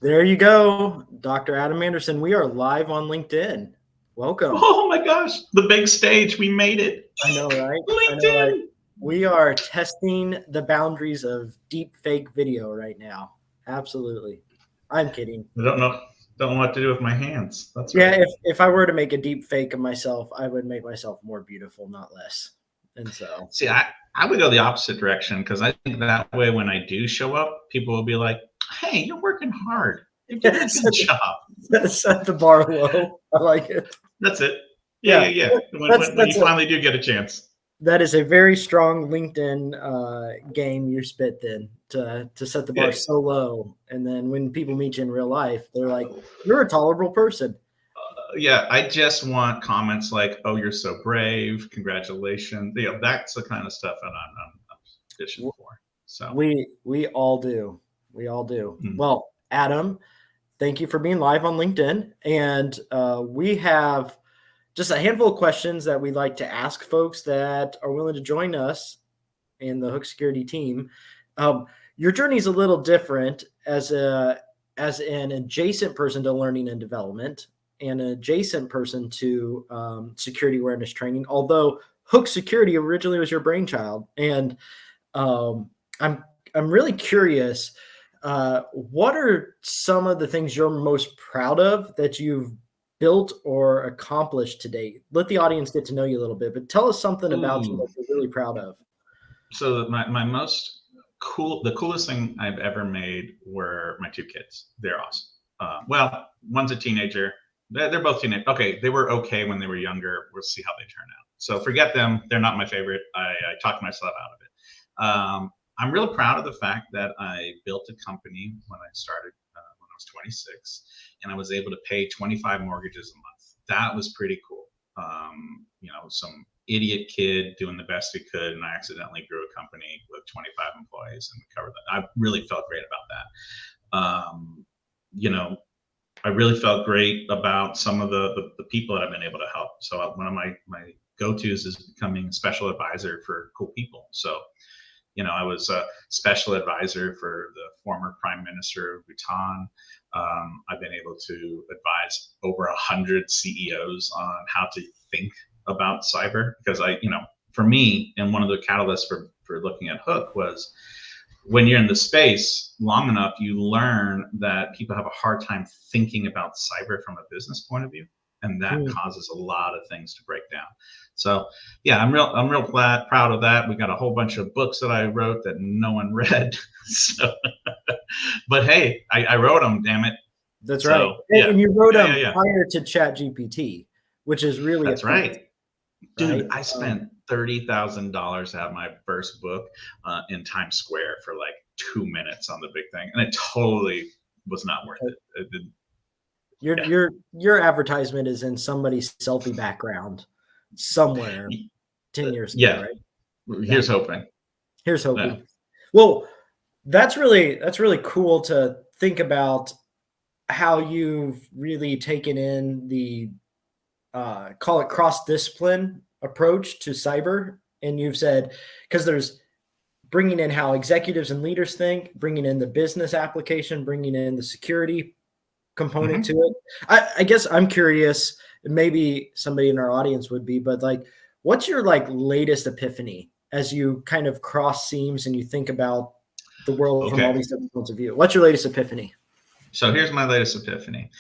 There you go, Dr. Adam Anderson. We are live on LinkedIn. Welcome. Oh my gosh, the big stage. We made it. I know, right? I know, right? LinkedIn. We are testing the boundaries of deep fake video right now. Absolutely. I'm kidding. I don't know what to do with my hands. That's Yeah, right. if I were to make a deep fake of myself, I would make myself more beautiful, not less. And so, See, I would go the opposite direction because I think that way when I do show up, people will be like, hey, you're working hard. You're doing a good job. set the bar low. I like it. That's it. Yeah, Yeah, yeah, yeah. When you that's finally do get a chance. that is a very strong LinkedIn game you spit then to set the bar Yeah. so low, and then when people meet you in real life, they're like, "You're a tolerable person." Yeah, I just want comments like, "Oh, you're so brave! Congratulations!" That's the kind of stuff that I'm fishing for. So, We all do. We all do. mm. Well, Adam, thank you for being live on LinkedIn, and we have just a handful of questions that we'd like to ask folks that are willing to join us in the Hook Security team. Your journey is a little different as an adjacent person to learning and development, and an adjacent person to security awareness training. Although Hook Security originally was your brainchild, and um, I'm I'm really curious. What are some of the things you're most proud of that you've built or accomplished to date? Let the audience get to know you a little bit, but tell us something about you that Ooh. you're really proud of. So my most the coolest thing I've ever made were my two kids. They're awesome. Well, one's a teenager. They're both teenage. Okay, they were okay when they were younger. We'll see how they turn out. So forget them. They're not my favorite. I talked myself out of it. I'm real proud of the fact that I built a company when I started when I was 26, and I was able to pay 25 mortgages a month. That was pretty cool. Some idiot kid doing the best he could, and I accidentally grew a company with 25 employees, and we covered that. I really felt great about that. You know, I really felt great about some of the people that I've been able to help. So one of my go-tos is becoming a special advisor for cool people. So I was a special advisor for the former Prime Minister of Bhutan. I've been able to advise over 100 CEOs on how to think about cyber because for me, and one of the catalysts for looking at Hook was when you're in the space long enough, you learn that people have a hard time thinking about cyber from a business point of view, and that Mm. causes a lot of things to break down. So yeah, I'm real proud of that. We got a whole bunch of books that I wrote that no one read. So, but hey, I wrote them. Damn it. That's right. So yeah, And you wrote yeah, them yeah, yeah. prior to ChatGPT, which is really a That's feat, right, right? dude. I spent $30,000 to have my first book in Times Square for like 2 minutes on the big thing, and it totally was not worth it. It didn't, Your yeah. your advertisement is in somebody's selfie background somewhere 10 years ago, Yeah. right? Yeah. Here's hoping. Here's Yeah. hoping. Well, that's really cool to think about how you've really taken in the call it cross discipline approach to cyber, and you've said because there's bringing in how executives and leaders think, bringing in the business application, bringing in the security component to Mm-hmm. it. I guess I'm curious, maybe somebody in our audience would be, but like, what's your like latest epiphany as you kind of cross seams and you think about the world from all Okay. these different points of view? What's your latest epiphany? So here's my latest epiphany.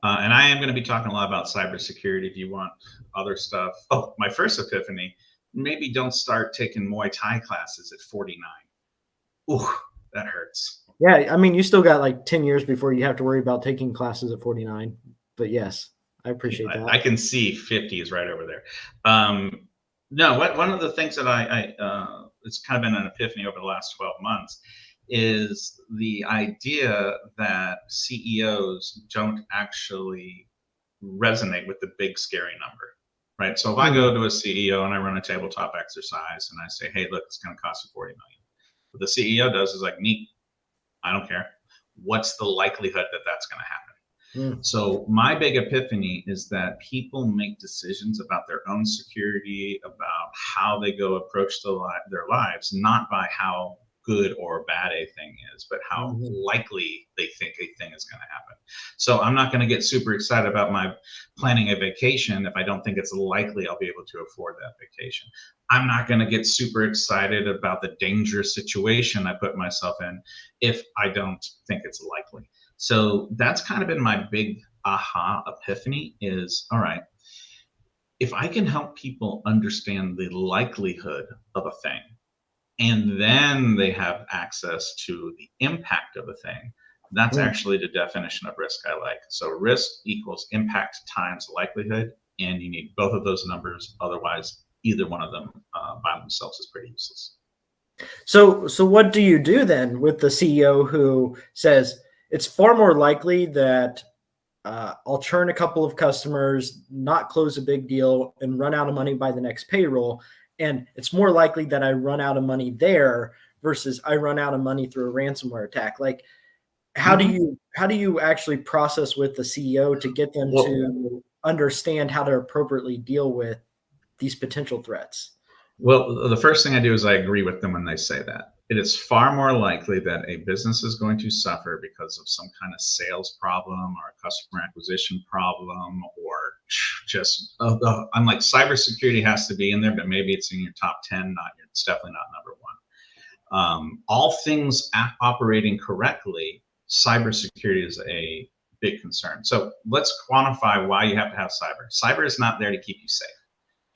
And I am going to be talking a lot about cybersecurity if you want other stuff. Oh, my first epiphany, maybe don't start taking Muay Thai classes at 49. Ooh, that hurts. Yeah, I mean, you still got like 10 years before you have to worry about taking classes at 49. But yes, I appreciate that. I can see 50 is right over there. No, one of the things that it's kind of been an epiphany over the last 12 months is the idea that CEOs don't actually resonate with the big scary number, right? So if I go to a CEO and I run a tabletop exercise and I say, hey, look, it's going to cost you 40 million. What the CEO does is like, neat, I don't care. What's the likelihood that that's going to happen? Mm. So my big epiphany is that people make decisions about their own security, about how they go approach their lives, not by how good or bad a thing is, but how likely they think a thing is going to happen. So I'm not going to get super excited about my planning a vacation if I don't think it's likely I'll be able to afford that vacation. I'm not going to get super excited about the dangerous situation I put myself in if I don't think it's likely. So that's kind of been my big aha epiphany is, all right, if I can help people understand the likelihood of a thing, and then they have access to the impact of a thing, that's actually the definition of risk I like. So risk equals impact times likelihood, and you need both of those numbers. Otherwise, either one of them by themselves is pretty useless. So what do you do then with the CEO who says it's far more likely that I'll churn a couple of customers, not close a big deal, and run out of money by the next payroll, and it's more likely that I run out of money there versus I run out of money through a ransomware attack? Like, how do you actually process with the CEO to get them to understand how to appropriately deal with these potential threats? Well, the first thing I do is I agree with them when they say that. It is far more likely that a business is going to suffer because of some kind of sales problem or a customer acquisition problem, or just, I'm like, cybersecurity has to be in there, but maybe it's in your top 10, it's definitely not number one. All things operating correctly, cybersecurity is a big concern. So let's quantify why you have to have cyber. Cyber is not there to keep you safe.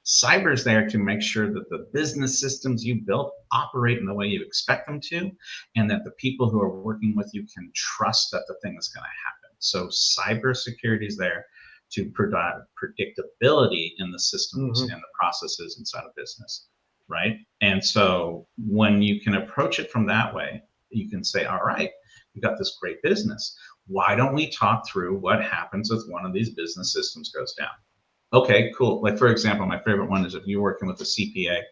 Cyber is there to make sure that the business systems you built operate in the way you expect them to, and that the people who are working with you can trust that the thing is going to happen. So cybersecurity is there to provide predictability in the systems and the processes inside a business, right? And so when you can approach it from that way, you can say, all right, you got this great business. Why don't we talk through what happens if one of these business systems goes down? Okay, cool. Like, for example, my favorite one is if you're working with a CPA,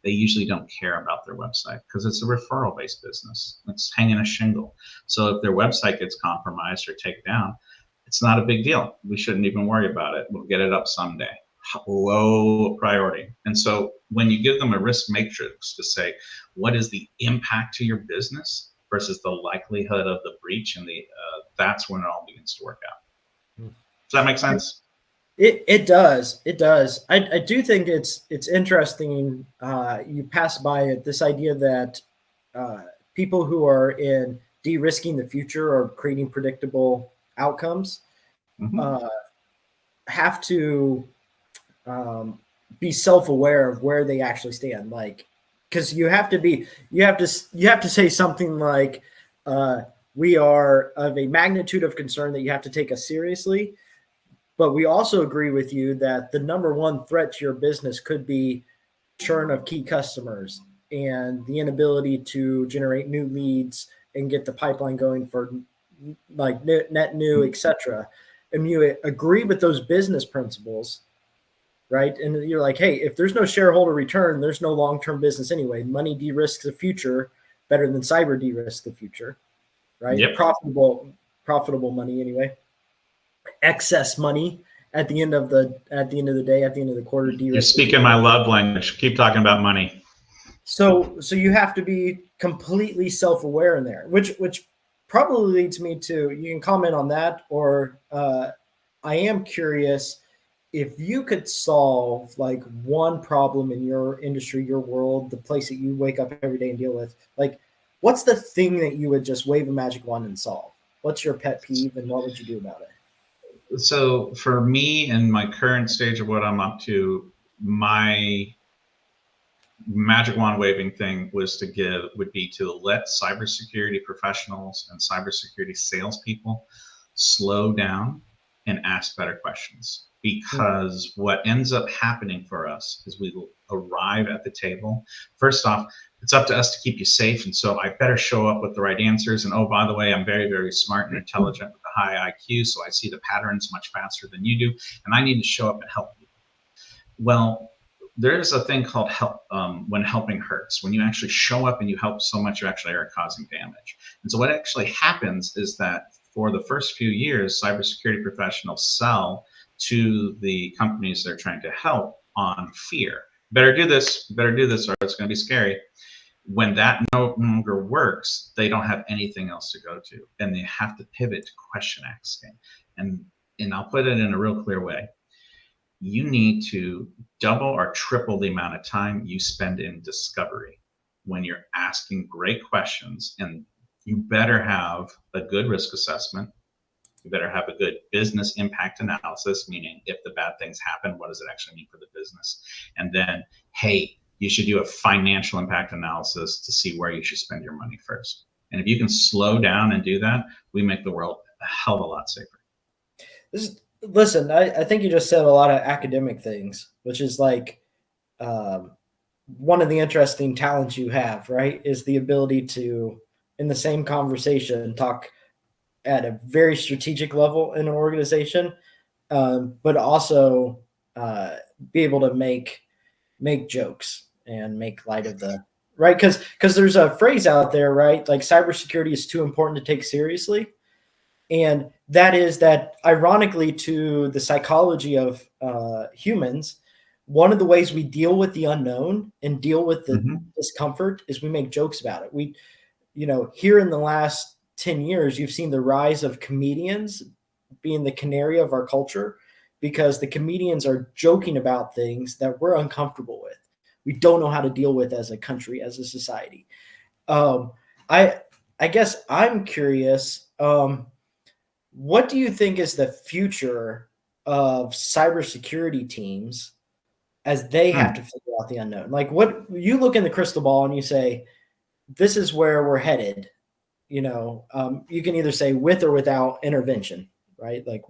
they usually don't care about their website because it's a referral-based business. It's hanging a shingle. So if their website gets compromised or taken down, it's not a big deal. We shouldn't even worry about it. We'll get it up someday. Low priority. And so when you give them a risk matrix to say, what is the impact to your business versus the likelihood of the breach, and that's when it all begins to work out. Does that make sense? It does. It does. I do think it's interesting. You pass by this idea that people who are in de-risking the future or creating predictable outcomes have to be self-aware of where they actually stand. Like, because you have to say something like, we are of a magnitude of concern that you have to take us seriously. But we also agree with you that the number one threat to your business could be churn of key customers and the inability to generate new leads and get the pipeline going for like net new, et cetera. And you agree with those business principles, right? And you're like, hey, if there's no shareholder return, there's no long-term business anyway. Money de-risks the future better than cyber de-risks the future, right? Yep. Profitable money anyway. Excess money at the end of the day, at the end of the quarter. You're speaking my love language. Keep talking about money. So you have to be completely self-aware in there, which probably leads me to, you can comment on that, or I am curious if you could solve like one problem in your industry, your world, the place that you wake up every day and deal with, like what's the thing that you would just wave a magic wand and solve? What's your pet peeve and what would you do about it? So for me and my current stage of what I'm up to, my magic wand waving thing would be to let cybersecurity professionals and cybersecurity salespeople slow down and ask better questions. Because what ends up happening for us is we will arrive at the table. First off, it's up to us to keep you safe. And so I better show up with the right answers. And oh, by the way, I'm very, very smart and intelligent with a high IQ. So I see the patterns much faster than you do. And I need to show up and help you. Well, there's a thing called help when helping hurts. When you actually show up and you help so much, you actually are causing damage. And so what actually happens is that for the first few years, cybersecurity professionals sell to the companies they're trying to help on fear. Better do this, or it's going to be scary. When that no longer works, they don't have anything else to go to, and they have to pivot to question asking. And I'll put it in a real clear way. You need to double or triple the amount of time you spend in discovery when you're asking great questions. And you better have a good risk assessment. You better have a good business impact analysis, meaning if the bad things happen, what does it actually mean for the business? And then, hey, you should do a financial impact analysis to see where you should spend your money first. And if you can slow down and do that, we make the world a hell of a lot safer. Listen, I think you just said a lot of academic things, which is like one of the interesting talents you have, right? Is the ability to, in the same conversation, talk at a very strategic level in an organization, but also be able to make jokes and make light of the right. Because there's a phrase out there, right? Like cybersecurity is too important to take seriously. And that is that, ironically, to the psychology of humans, one of the ways we deal with the unknown and deal with the discomfort is we make jokes about it. We, here in the last 10 years, you've seen the rise of comedians being the canary of our culture, because the comedians are joking about things that we're uncomfortable with. We don't know how to deal with as a country, as a society. I guess I'm curious, what do you think is the future of cybersecurity teams as they have to figure out the unknown? Like, what you look in the crystal ball and you say, this is where we're headed. You can either say with or without intervention, right? Like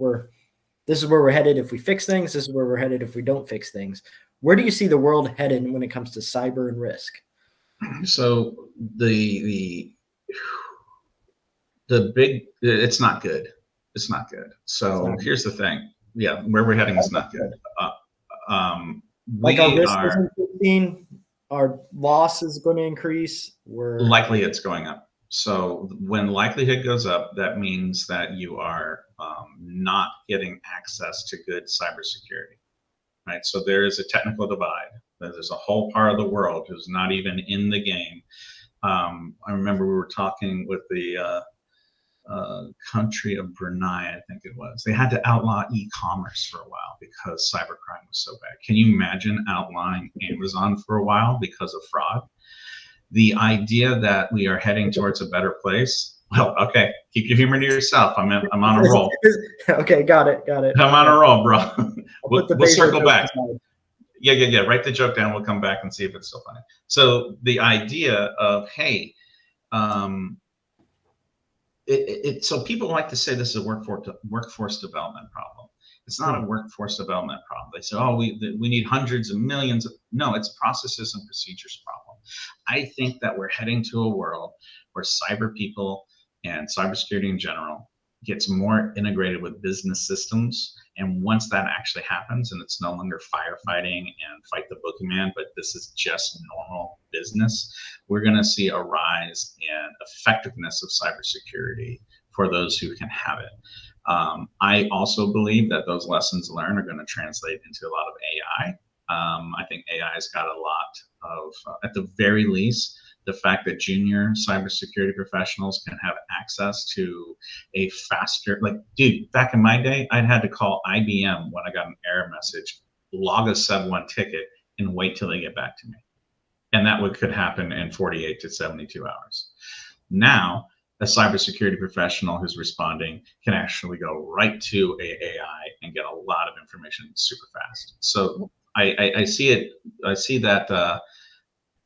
this is where we're headed if we fix things. This is where we're headed if we don't fix things. Where do you see the world headed when it comes to cyber and risk? So it's not good. It's not good. So here's the thing. Yeah, where we're heading is not good. Like our risk is increasing, our loss is going to increase. Likelihood's going up. So when likelihood goes up, that means that you are not getting access to good cybersecurity, right? So there is a technical divide. There's a whole part of the world who's not even in the game. I remember we were talking with the country of Brunei, I think it was. They had to outlaw e-commerce for a while because cybercrime was so bad. Can you imagine outlawing Amazon for a while because of fraud? The idea that we are heading towards a better place. Well, okay, keep your humor to yourself. I'm on a roll. Okay, got it. I'm on a roll, bro. We'll circle back. Yeah. Write the joke down. We'll come back and see if it's still funny. So the idea of, hey, so people like to say this is a workforce development problem. It's not a workforce development problem. They say, oh, we need hundreds of millions. No, it's processes and procedures problem. I think that we're heading to a world where cyber people and cybersecurity in general gets more integrated with business systems. And once that actually happens, and it's no longer firefighting and fight the boogeyman, but this is just normal business, we're going to see a rise in effectiveness of cybersecurity for those who can have it. I also believe that those lessons learned are going to translate into a lot of AI. I think AI has got a lot of, at the very least, the fact that junior cybersecurity professionals can have access to a faster, like, dude, back in my day, I'd had to call IBM when I got an error message, log a sub1 ticket, and wait till they get back to me. And that could happen in 48 to 72 hours. Now, a cybersecurity professional who's responding can actually go right to AI and get a lot of information super fast. So I see that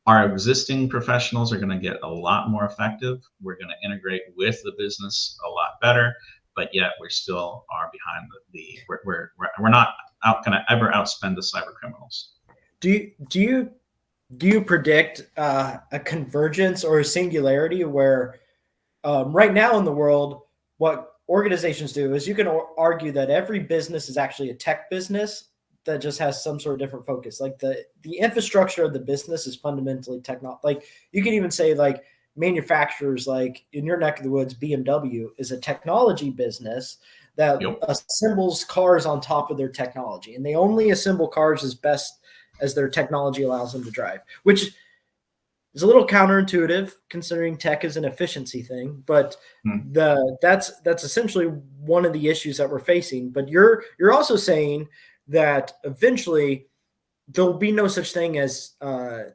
our existing professionals are going to get a lot more effective. We're going to integrate with the business a lot better, but yet we still are behind we're not going to ever outspend the cyber criminals. Do you predict a convergence or a singularity where right now in the world, what organizations do is you can argue that every business is actually a tech business that just has some sort of different focus. Like the infrastructure of the business is fundamentally technology. Like you can even say like manufacturers, like in your neck of the woods, BMW is a technology business that assembles cars on top of their technology. And they only assemble cars as best as their technology allows them to drive, which is a little counterintuitive considering tech is an efficiency thing, but Hmm. that's essentially one of the issues that we're facing. But you're also saying that eventually there'll be no such thing as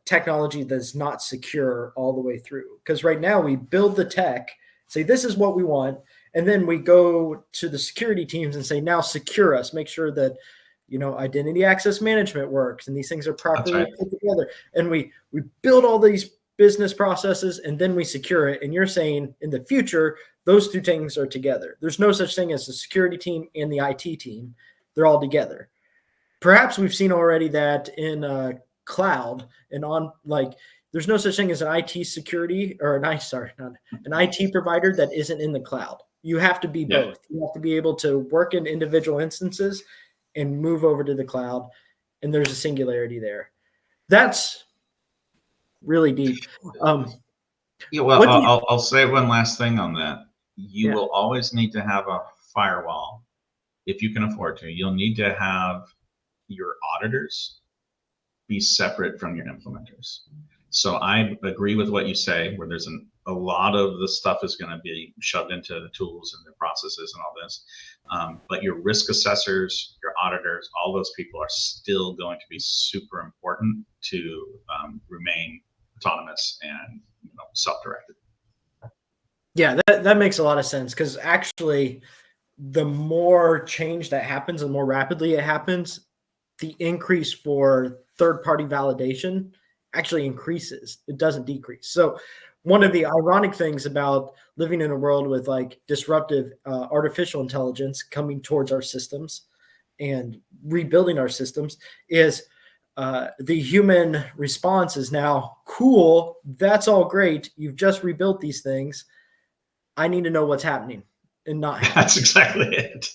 technology that's not secure all the way through. Because right now we build the tech, say this is what we want, and then we go to the security teams and say now secure us, make sure that identity access management works and these things are That's properly right. put together. And we build all these business processes and then we secure it. And you're saying in the future those two things are together. There's no such thing as the security team and the IT team. They're all together. Perhaps we've seen already that in cloud and on like there's no such thing as an IT security or an IT provider that isn't in the cloud. You have to be Yeah. both. You have to be able to work in individual instances and move over to the cloud, and there's a singularity there. That's really deep. Yeah, well, What do you? I'll say one last thing on that. You Yeah, will always need to have a firewall if you can afford to. You'll need to have your auditors be separate from your implementers. So I agree with what you say, where there's a lot of the stuff is going to be shoved into the tools and the processes and all this. But your risk assessors, your auditors, all those people are still going to be super important to remain autonomous and self-directed. yeah, that makes a lot of sense because actually, the more change that happens, the more rapidly it happens, the increase for third-party validation actually increases. It doesn't decrease. So one of the ironic things about living in a world with like disruptive artificial intelligence coming towards our systems and rebuilding our systems is the human response is now cool. That's all great. You've just rebuilt these things. I need to know what's happening and not happening. That's exactly it.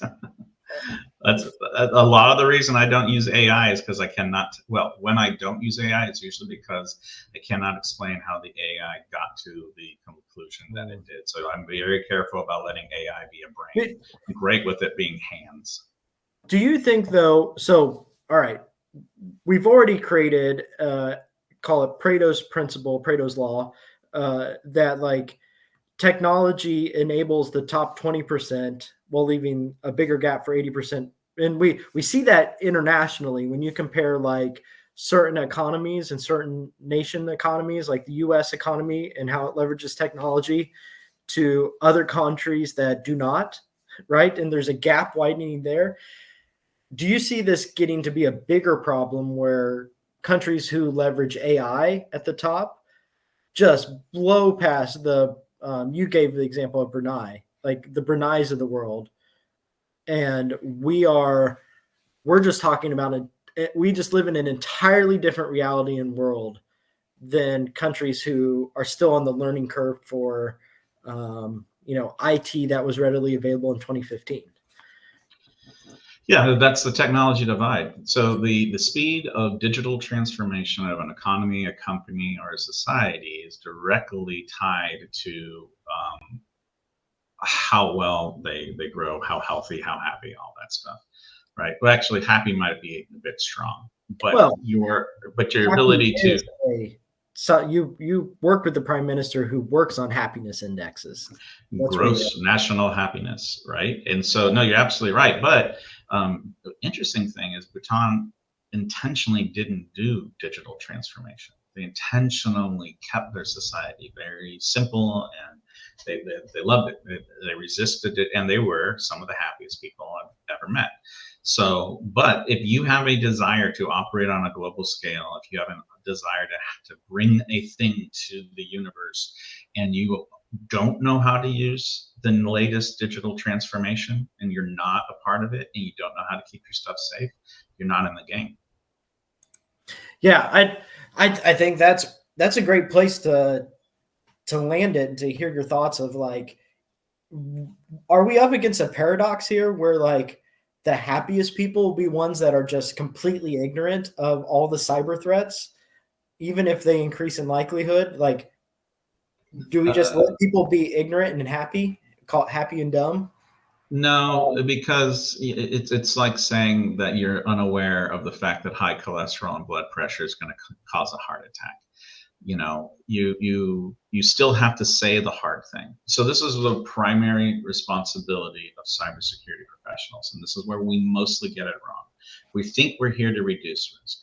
That's a lot of the reason I don't use AI is because I cannot. Well, when I don't use AI, it's usually because I cannot explain how the AI got to the conclusion that it did. So I'm very careful about letting AI be a brain. I'm great with it being hands. Do you think though? So, all right, we've already created, call it Pareto's principle, Pareto's law, that like technology enables the top 20% while leaving a bigger gap for 80%. And we see that internationally when you compare like certain economies and certain nation economies, like the US economy and how it leverages technology to other countries that do not, right? And there's a gap widening there. Do you see this getting to be a bigger problem where countries who leverage AI at the top just blow past the you gave the example of Brunei, like the Bruneis of the world, and we're just talking about we just live in an entirely different reality and world than countries who are still on the learning curve for IT that was readily available in 2015. Yeah, that's the technology divide. So the speed of digital transformation of an economy, a company, or a society is directly tied to how well they grow, how healthy, how happy, all that stuff, right? Well, actually, happy might be a bit strong, but Well, your ability to so you work with the prime minister who works on happiness indexes. That's gross national happiness, right? And so, no, you're absolutely right. But the interesting thing is Bhutan intentionally didn't do digital transformation. They intentionally kept their society very simple, and they loved it. They resisted it, and they were some of the happiest people I've ever met. So, but if you have a desire to operate on a global scale, if you have a desire to bring a thing to the universe, and you don't know how to use the latest digital transformation, and you're not a part of it, and you don't know how to keep your stuff safe, you're not in the game. Yeah, I think that's a great place to land it and to hear your thoughts of like, are we up against a paradox here where like the happiest people will be ones that are just completely ignorant of all the cyber threats, even if they increase in likelihood? Like, do we just let people be ignorant and happy, call it happy and dumb? No, because it's like saying that you're unaware of the fact that high cholesterol and blood pressure is going to cause a heart attack. you still have to say the hard thing. So this is the primary responsibility of cybersecurity professionals, and this is where we mostly get it wrong. We think we're here to reduce risk.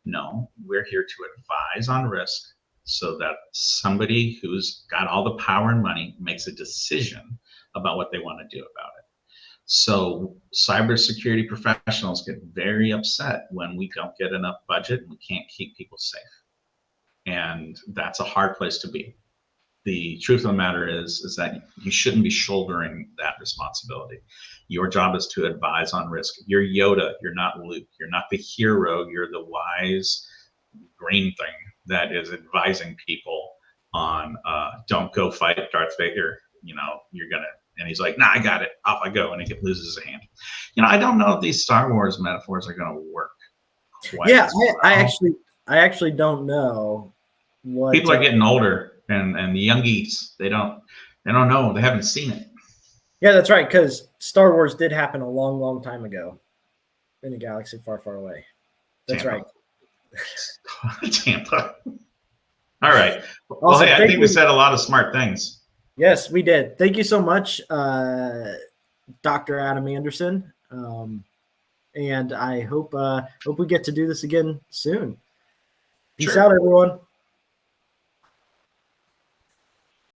No, we're here to advise on risk so that somebody who's got all the power and money makes a decision about what they want to do about it. So cybersecurity professionals get very upset when we don't get enough budget and we can't keep people safe. And that's a hard place to be. The truth of the matter is that you shouldn't be shouldering that responsibility. Your job is to advise on risk. You're Yoda, you're not Luke. You're not the hero, you're the wise green thing that is advising people on don't go fight Darth Vader. You're gonna, and he's like, nah, I got it, off I go, and he loses a hand. I don't know if these Star Wars metaphors are gonna work quite. Yeah, I actually don't know what people are getting older, and the youngies, they don't know, they haven't seen it. Yeah, that's right, because Star Wars did happen a long, long time ago in a galaxy far, far away. That's Tampa. Right. Tampa. All right. Well, Awesome. hey, I think we said a lot of smart things. Yes, we did. Thank you so much, Dr. Adam Anderson. And I hope we get to do this again soon. Peace out, everyone.